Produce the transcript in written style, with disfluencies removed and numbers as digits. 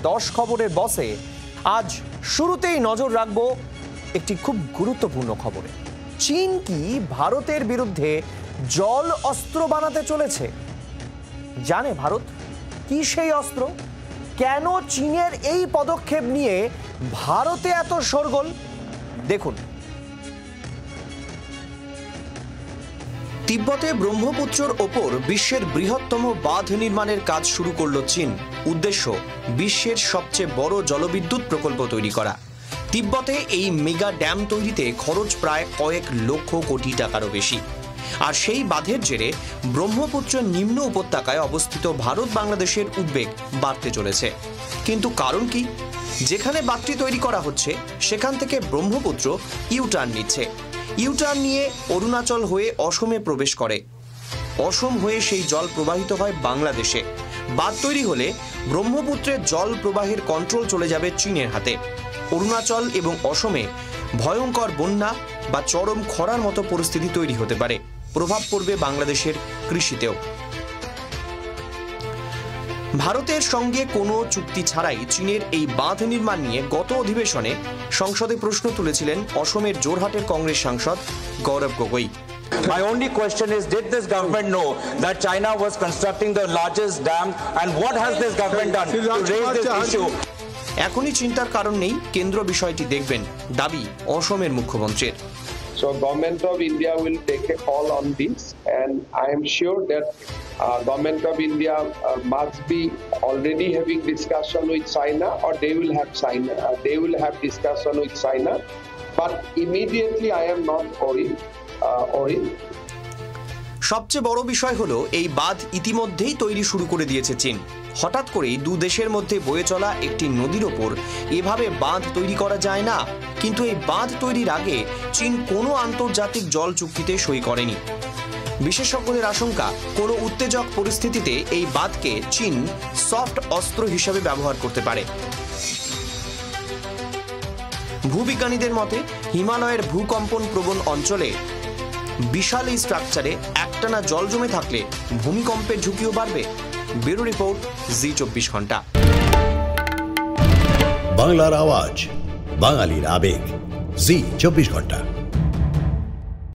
10 খবরের বসে আজ শুরুতেই নজর রাখব একটি খুব গুরুত্বপূর্ণ খবরে। চীন কি ভারতের বিরুদ্ধে জল অস্ত্র বানাতে চলেছে? জানে ভারত কি সেই অস্ত্র? কেন চীনের এই পদক্ষেপ নিয়ে ভারতে এত শোরগোল? দেখুন, তিব্বতে ব্রহ্মপুত্রের ওপর বিশ্বের বৃহত্তম বাঁধ নির্মাণের কাজ শুরু করল চীন। উদ্দেশ্য বিশ্বের সবচেয়ে বড় জলবিদ্যুৎ প্রকল্প তৈরি করা। তিব্বতে এই মেগা ড্যাম তৈরিতে খরচ প্রায় কয়েক লক্ষ কোটি টাকারও বেশি। আর সেই বাঁধের জেরে ব্রহ্মপুত্রের নিম্ন উপত্যকায় অবস্থিত ভারত বাংলাদেশের উদ্বেগ বাড়তে চলেছে। কিন্তু কারণ কি? যেখানে বাঁধটি তৈরি করা হচ্ছে সেখান থেকে ব্রহ্মপুত্র ইউটার্ন নিচ্ছে। ইউটার্ন নিয়ে অরুণাচল হয়ে অসমে প্রবেশ করে। অসম হয়ে সেই জল প্রবাহিত হয় বাংলাদেশে। বাঁধ তৈরি হলে ব্রহ্মপুত্রের জল প্রবাহের কন্ট্রোল চলে যাবে চীনের হাতে। অরুণাচল এবং অসমে ভয়ঙ্কর বন্যা বা চরম খরার মতো পরিস্থিতি তৈরি হতে পারে। প্রভাব পড়বে বাংলাদেশের কৃষিতেও। ভারতের সঙ্গে কোনো চুক্তি ছাড়াই চীনের এই বাঁধ নির্মাণ নিয়ে গত অধিবেশনে সংসদে প্রশ্ন তুলেছিলেন অসমের জোরহাটের কংগ্রেস সাংসদ গৌরব Gogoi. My only question is, did this government know that China was constructing the largest dam, and what has this government done to raise this issue? এখনই চিন্তার কারণ নেই, কেন্দ্র বিষয়টি দেখবেন, দাবি অসমের মুখ্যমন্ত্রীর। So government of India will take a call on this, and I am sure that government of India must be already having discussion with China, or they will have discussion with China. But immediately I am not worried. সবচেয়ে বড় বিষয় হলো এই বাঁধ ইতিমধ্যেই তৈরি শুরু করে দিয়েছে চীন। হঠাৎ করেই দু দেশের মধ্যে বয়ে চলা একটি নদীর ওপর এভাবে বাঁধ তৈরি করা যায় না। কিন্তু এই বাঁধ তৈরির আগে চীন কোনো আন্তর্জাতিক জল চুক্তিতে সই করেনি। বিশেষজ্ঞদের আশঙ্কা, কোনো উত্তেজক পরিস্থিতিতে এই বাঁধকে চীন সফট অস্ত্র হিসেবে ব্যবহার করতে পারে। ভূবিজ্ঞানীদের মতে হিমালয়ের ভূকম্পন প্রবণ অঞ্চলে বিশাল এই স্ট্রাকচারে একটানা জল জমে থাকলে ভূমিকম্পের ঝুঁকিও বাড়বে। ব্যুরো রিপোর্ট, জি24 ঘন্টা। বাংলার আওয়াজ, বাঙালির আবেগ, জি24 ঘন্টা।